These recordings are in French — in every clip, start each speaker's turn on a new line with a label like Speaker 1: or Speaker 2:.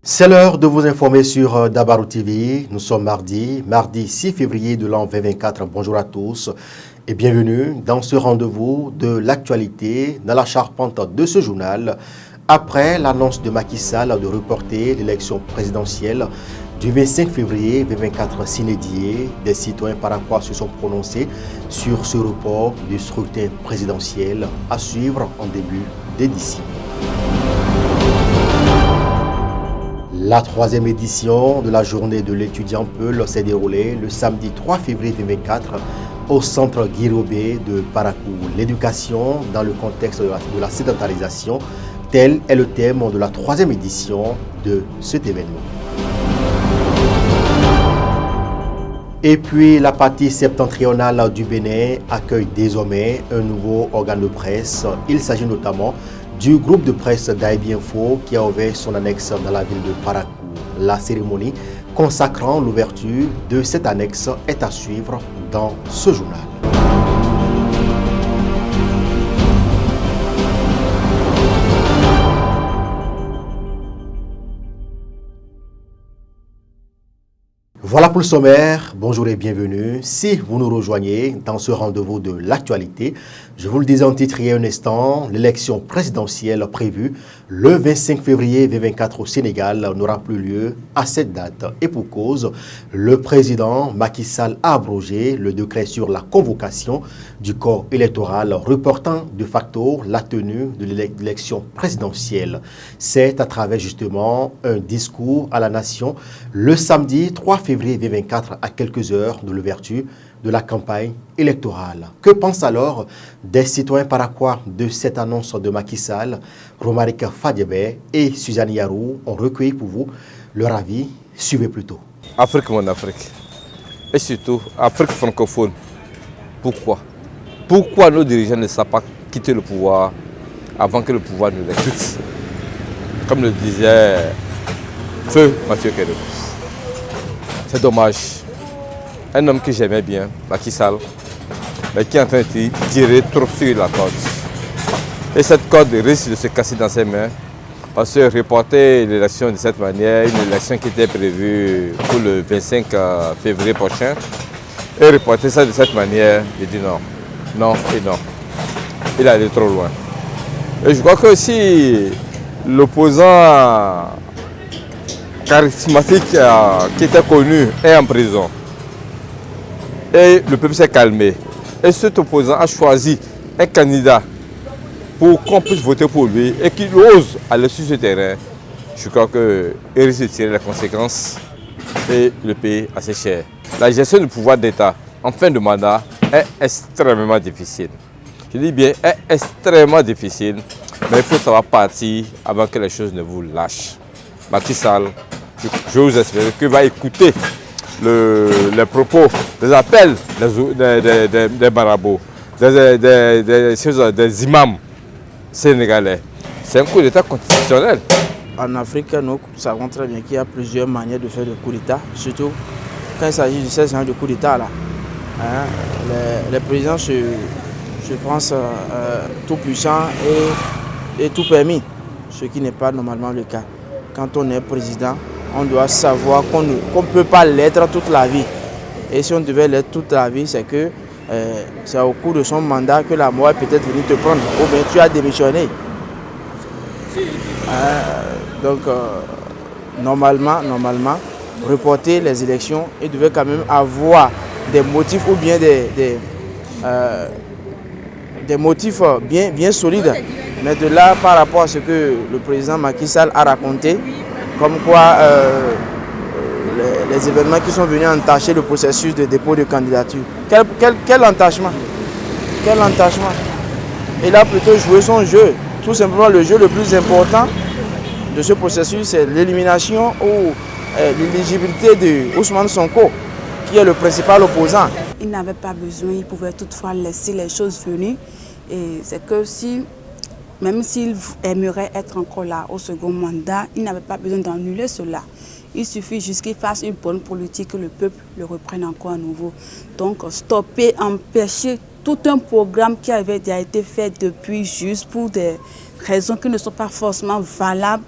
Speaker 1: C'est l'heure de vous informer sur Dabarou TV. Nous sommes mardi 6 février de l'an 2024. Bonjour à tous et bienvenue dans ce rendez-vous de l'actualité dans la charpente de ce journal. Après l'annonce de Macky Sall de reporter l'élection présidentielle du 25 février 2024 s'inédié, des citoyens paraquois se sont prononcés sur ce report du scrutin présidentiel à suivre en début d'édition. La troisième édition de la journée de l'étudiant Peul s'est déroulée le samedi 3 février 2024 au centre Guirobé de Parakou. L'éducation dans le contexte de la sédentarisation, tel est le thème de la troisième édition de cet événement. Et puis la partie septentrionale du Bénin accueille désormais un nouveau organe de presse. Il s'agit notamment du groupe de presse d'Aïbi Info qui a ouvert son annexe dans la ville de Parakou. La cérémonie consacrant l'ouverture de cette annexe est à suivre dans ce journal. Voilà pour le sommaire, bonjour et bienvenue. Si vous nous rejoignez dans ce rendez-vous de l'actualité, je vous le disais en titre il y a un instant, l'élection présidentielle prévue le 25 février 2024 au Sénégal n'aura plus lieu à cette date. Et pour cause, le président Macky Sall a abrogé le décret sur la convocation du corps électoral, reportant de facto la tenue de l'élection présidentielle. C'est à travers justement un discours à la nation le samedi 3 février 2024 à quelques heures de l'ouverture de la campagne électorale. Que pensent alors des citoyens paraquois de cette annonce de Macky Sall? Romarika Fadjebe et Suzanne Yarou ont recueilli pour vous leur avis. Suivez plutôt.
Speaker 2: Afrique, mon Afrique. Et surtout, Afrique francophone. Pourquoi? Pourquoi nos dirigeants ne savent pas quitter le pouvoir avant que le pouvoir ne les quitte? Comme le disait Feu Mathieu Kédou. C'est dommage. Un homme que j'aimais bien, Macky Sall, mais qui est en train de tirer trop sur la corde. Et cette corde risque de se casser dans ses mains parce que reporter l'élection de cette manière, une élection qui était prévue pour le 25 février prochain, et reporter ça de cette manière, il dit non, non et non. Il est allé trop loin. Et je crois que aussi l'opposant charismatique qui était connu est en prison. Et le peuple s'est calmé. Et cet opposant a choisi un candidat pour qu'on puisse voter pour lui et qu'il ose aller sur ce terrain. Je crois qu'il risque de tirer les conséquences et le payer assez cher. La gestion du pouvoir d'État en fin de mandat est extrêmement difficile. Je dis bien, est extrêmement difficile, mais il faut savoir partir avant que les choses ne vous lâchent. Macky Sall, je vous espère qu'il va écouter les propos, les appels des marabouts, des imams sénégalais. C'est un coup d'État constitutionnel.
Speaker 3: En Afrique, nous savons très bien qu'il y a plusieurs manières de faire le coup d'État, surtout quand il s'agit de ces genres de coup d'État là. Les présidents se pensent tout puissants et tout permis, ce qui n'est pas normalement le cas. Quand on est président, on doit savoir qu'on ne peut pas l'être toute la vie. Et si on devait l'être toute la vie, c'est que c'est au cours de son mandat que la mort est peut-être venue te prendre. Ou bien tu as démissionné. Donc, normalement, reporter les élections, il devait quand même avoir des motifs ou bien des motifs bien solides. Mais de là, par rapport à ce que le président Macky Sall a raconté, comme quoi les événements qui sont venus entacher le processus de dépôt de candidature. Quel entachement? Quel entachement? Il a plutôt joué son jeu. Tout simplement, le jeu le plus important de ce processus, c'est l'élimination ou l'éligibilité de Ousmane Sonko, qui est le principal opposant.
Speaker 4: Il n'avait pas besoin, il pouvait toutefois laisser les choses venir. Et c'est que même s'il aimerait être encore là au second mandat, il n'avait pas besoin d'annuler cela. Il suffit juste qu'il fasse une bonne politique, que le peuple le reprenne encore à nouveau. Donc stopper, empêcher tout un programme qui avait déjà été fait depuis juste pour des raisons qui ne sont pas forcément valables.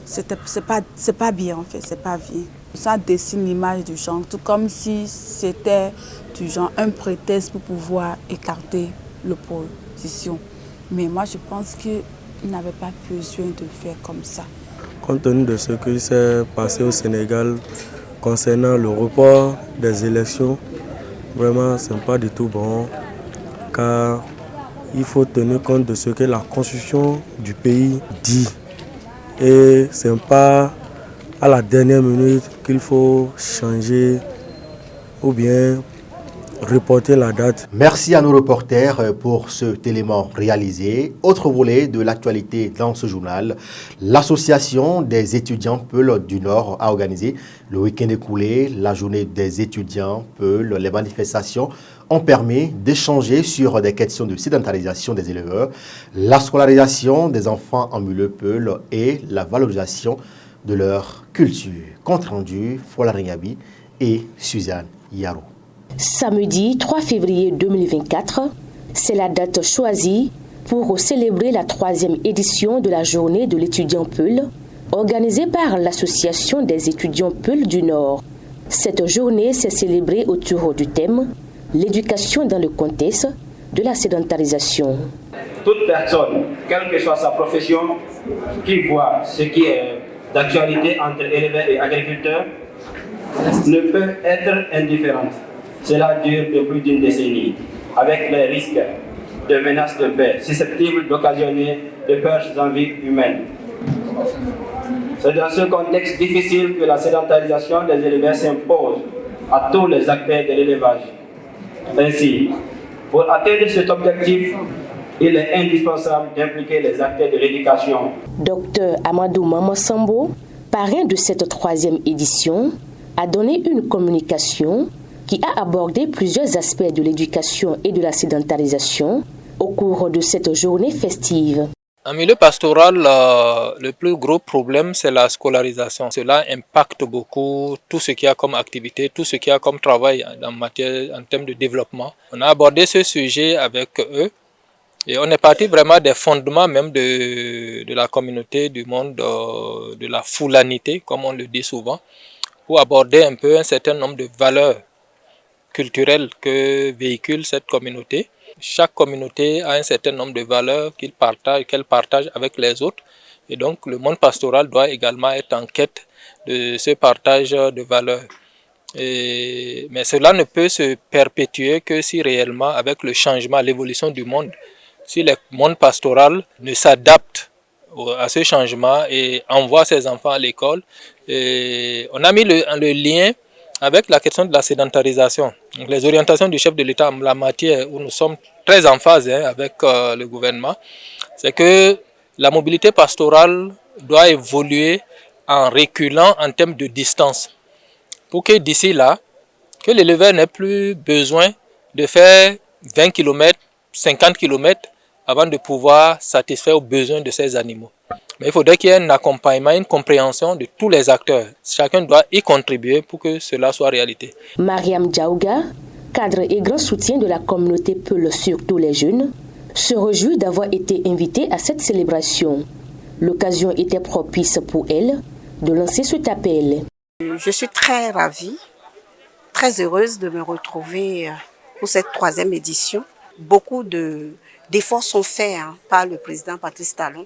Speaker 4: c'est pas bien en fait, c'est pas bien. Ça dessine l'image du genre, tout comme si c'était du genre un prétexte pour pouvoir écarter l'opposition. Mais moi je pense qu'il n'avait pas besoin de faire comme ça.
Speaker 5: Compte tenu de ce qui s'est passé au Sénégal concernant le report des élections, vraiment ce n'est pas du tout bon, car il faut tenir compte de ce que la constitution du pays dit. Et ce n'est pas à la dernière minute qu'il faut changer ou bien reporter la date.
Speaker 1: Merci à nos reporters pour cet élément réalisé. Autre volet de l'actualité dans ce journal, l'association des étudiants Peul du Nord a organisé le week-end écoulé la journée des étudiants Peul. Les manifestations ont permis d'échanger sur des questions de sédentarisation des élèves, la scolarisation des enfants en milieu Peul et la valorisation de leur culture. Compte rendu, Fola Ringabi et Suzanne Yaro.
Speaker 6: Samedi 3 février 2024, c'est la date choisie pour célébrer la 3e édition de la journée de l'étudiant Peul, organisée par l'Association des étudiants Peul du Nord. Cette journée s'est célébrée autour du thème « L'éducation dans le contexte de la sédentarisation ».
Speaker 7: Toute personne, quelle que soit sa profession, qui voit ce qui est d'actualité entre éleveurs et agriculteurs, ne peut être indifférente. Cela dure depuis plus d'une décennie, avec les risques de menaces de paix susceptibles d'occasionner de pertes en vie humaine. C'est dans ce contexte difficile que la sédentarisation des éleveurs s'impose à tous les acteurs de l'élevage. Ainsi, pour atteindre cet objectif, il est indispensable d'impliquer les acteurs de l'éducation.
Speaker 6: Dr Amadou Mamassambo, parrain de cette 3e édition, a donné une communication qui a abordé plusieurs aspects de l'éducation et de la sédentarisation au cours de cette journée festive.
Speaker 8: En milieu pastoral, le plus gros problème, c'est la scolarisation. Cela impacte beaucoup tout ce qu'il y a comme activité, tout ce qu'il y a comme travail en termes de développement. On a abordé ce sujet avec eux et on est parti vraiment des fondements même de la communauté, du monde de la foulanité, comme on le dit souvent, pour aborder un peu un certain nombre de valeurs culturelles que véhicule cette communauté. Chaque communauté a un certain nombre de valeurs qu'elle partage avec les autres. Et donc, le monde pastoral doit également être en quête de ce partage de valeurs. Mais cela ne peut se perpétuer que si réellement, avec le changement, l'évolution du monde, si le monde pastoral ne s'adapte à ce changement et envoie ses enfants à l'école. On a mis le lien avec la question de la sédentarisation. Donc, les orientations du chef de l'État en la matière, où nous sommes très en phase avec le gouvernement, c'est que la mobilité pastorale doit évoluer en reculant en termes de distance. Pour que d'ici là, que l'éleveur n'ait plus besoin de faire 20 km, 50 km avant de pouvoir satisfaire aux besoins de ses animaux. Mais il faudrait qu'il y ait un accompagnement, une compréhension de tous les acteurs. Chacun doit y contribuer pour que cela soit réalité.
Speaker 6: Mariam Djaouga, cadre et grand soutien de la communauté Peul, surtout les jeunes, se réjouit d'avoir été invitée à cette célébration. L'occasion était propice pour elle de lancer cet appel.
Speaker 9: Je suis très ravie, très heureuse de me retrouver pour cette 3e édition. Beaucoup d'efforts sont faits par le président Patrice Talon,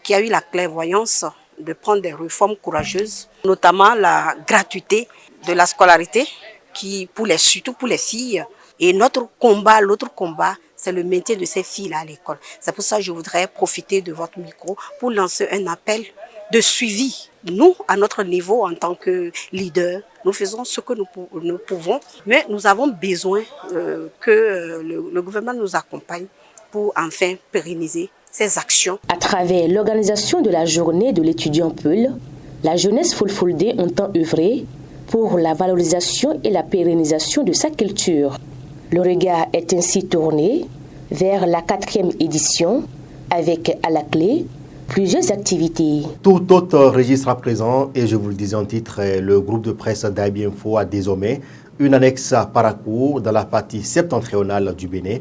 Speaker 9: qui a eu la clairvoyance de prendre des réformes courageuses, notamment la gratuité de la scolarité, surtout pour les filles. Et l'autre combat, c'est le maintien de ces filles-là à l'école. C'est pour ça que je voudrais profiter de votre micro pour lancer un appel de suivi. Nous, à notre niveau, en tant que leader, nous faisons ce que nous pouvons, mais nous avons besoin que le gouvernement nous accompagne pour enfin pérenniser ces actions.
Speaker 6: À travers l'organisation de la journée de l'étudiant Peul, la jeunesse Fulfulde entend œuvrer pour la valorisation et la pérennisation de sa culture. Le regard est ainsi tourné vers la 4e édition avec à la clé plusieurs activités.
Speaker 1: Tout autre registre à présent, et je vous le disais en titre, le groupe de presse d'Abienfo a désormais une annexe à Parakou dans la partie septentrionale du Bénin.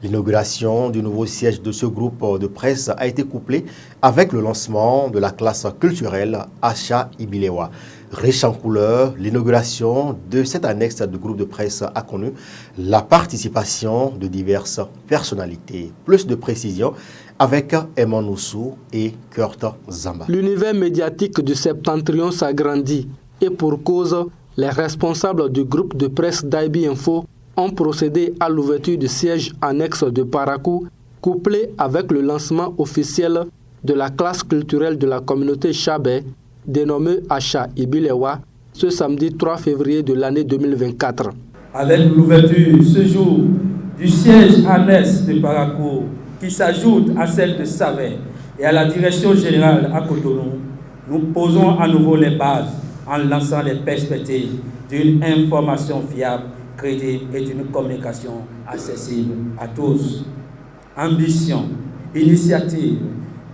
Speaker 1: L'inauguration du nouveau siège de ce groupe de presse a été couplée avec le lancement de la classe culturelle Acha Ibilewa. Riche en couleurs, l'inauguration de cette annexe du groupe de presse a connu la participation de diverses personnalités. Plus de précisions avec Emma Noussou et Kurt Zamba.
Speaker 10: L'univers médiatique du Septentrion s'agrandit et pour cause, les responsables du groupe de presse d'IB Info ont procédé à l'ouverture du siège annexe de Parakou, couplé avec le lancement officiel de la classe culturelle de la communauté Chabé, dénommée Acha Ibilewa, ce samedi 3 février de l'année 2024.
Speaker 11: Avec l'ouverture ce jour du siège annexe de Parakou, qui s'ajoute à celle de Savé et à la direction générale à Cotonou, nous posons à nouveau les bases en lançant les perspectives d'une information fiable, crédible et d'une communication accessible à tous. Ambition, initiative,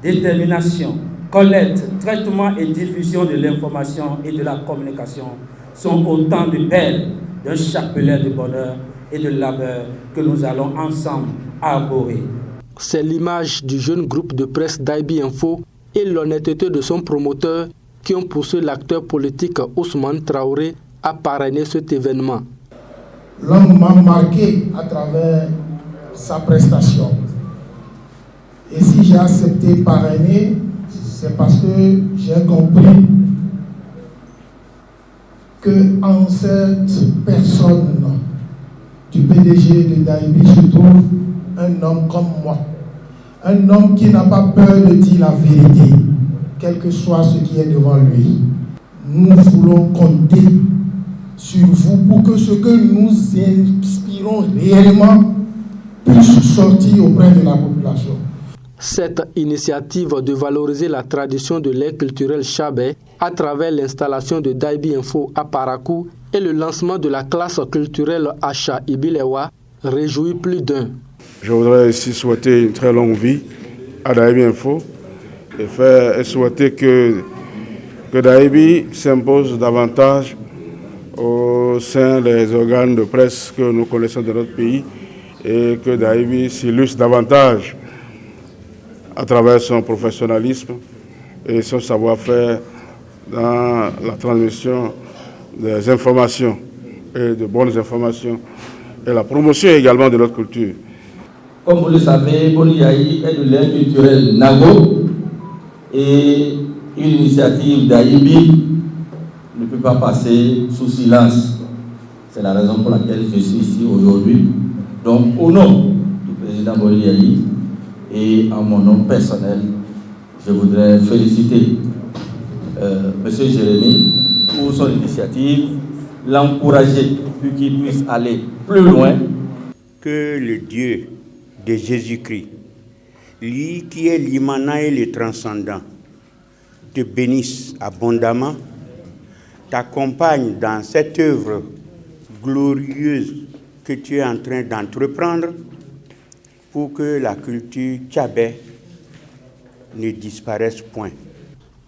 Speaker 11: détermination, collecte, traitement et diffusion de l'information et de la communication sont autant de perles d'un chapelet de bonheur et de labeur que nous allons ensemble arborer.
Speaker 10: C'est l'image du jeune groupe de presse d'IB Info et l'honnêteté de son promoteur qui ont poussé l'acteur politique Ousmane Traoré à parrainer cet événement.
Speaker 12: L'homme m'a marqué à travers sa prestation. Et si j'ai accepté parrainer, c'est parce que j'ai compris qu'en cette personne du PDG de Daibi se trouve un homme comme moi. Un homme qui n'a pas peur de dire la vérité, quel que soit ce qui est devant lui. Nous voulons compter sur vous pour que ce que nous inspirons réellement puisse sortir auprès de la population.
Speaker 10: Cette initiative de valoriser la tradition de l'ère culturelle Chabé à travers l'installation de Daibi Info à Parakou et le lancement de la classe culturelle Acha Ibilewa réjouit plus d'un.
Speaker 13: Je voudrais ici souhaiter une très longue vie à Daibi Info et souhaiter que Daibi s'impose davantage au sein des organes de presse que nous connaissons de notre pays et que Daibi s'illustre davantage à travers son professionnalisme et son savoir-faire dans la transmission des informations et de bonnes informations et la promotion également de notre culture.
Speaker 14: Comme vous le savez, Boni Yayi est de l'ère culturelle Nago et une initiative d'Aïbi ne peut pas passer sous silence. C'est la raison pour laquelle je suis ici aujourd'hui. Donc, au nom du président Boni Yayi et en mon nom personnel, je voudrais féliciter M. Jérémy pour son initiative, l'encourager pour qu'il puisse aller plus loin.
Speaker 15: Que le Dieu de Jésus-Christ, lui qui est l'immanent et le transcendant, te bénisse abondamment, t'accompagne dans cette œuvre glorieuse que tu es en train d'entreprendre pour que la culture tchabé ne disparaisse point.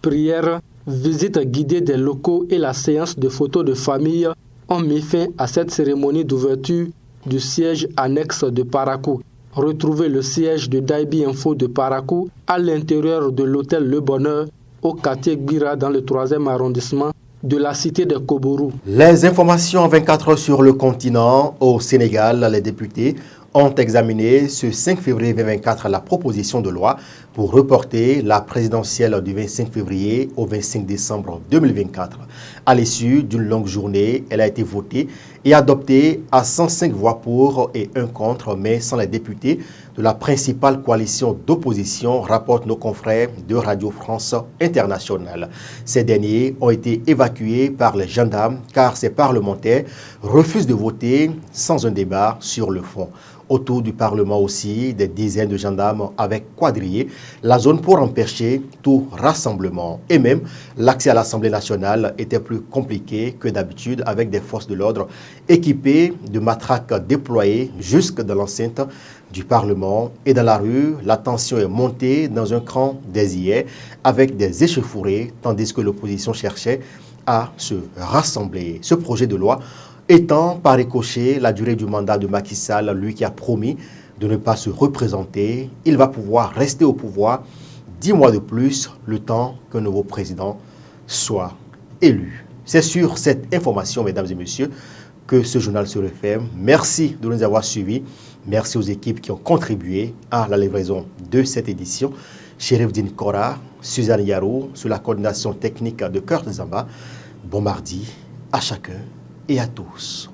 Speaker 10: Prière, visite guidée des locaux et la séance de photos de famille ont mis fin à cette cérémonie d'ouverture du siège annexe de Parakou. Retrouvez le siège de Daibi Info de Parakou à l'intérieur de l'hôtel Le Bonheur au quartier Guira dans le 3e arrondissement de la cité de Kobourou.
Speaker 1: Les informations en 24 heures sur le continent. Au Sénégal, les députés ont examiné ce 5 février 2024 la proposition de loi pour reporter la présidentielle du 25 février au 25 décembre 2024. À l'issue d'une longue journée, elle a été votée et adoptée à 105 voix pour et 1 contre, mais sans les députés de la principale coalition d'opposition, rapportent nos confrères de Radio France Internationale. Ces derniers ont été évacués par les gendarmes car ces parlementaires refusent de voter sans un débat sur le fond. Autour du Parlement aussi, des dizaines de gendarmes avaient quadrillé la zone pour empêcher tout rassemblement. Et même, l'accès à l'Assemblée nationale était plus compliqué que d'habitude avec des forces de l'ordre équipées de matraques déployées jusque dans l'enceinte du Parlement. Et dans la rue, la tension est montée dans un cran dès hier avec des échauffourées tandis que l'opposition cherchait à se rassembler. Ce projet de loi étant par ricochet la durée du mandat de Macky Sall, lui qui a promis de ne pas se représenter. Il va pouvoir rester au pouvoir 10 mois de plus, le temps qu'un nouveau président soit élu. C'est sur cette information, mesdames et messieurs, que ce journal se referme. Merci de nous avoir suivis. Merci aux équipes qui ont contribué à la livraison de cette édition. Chérifdine Kora, Suzanne Yarou, sur la coordination technique de Kurt Zamba. Bon mardi à chacun et à tous.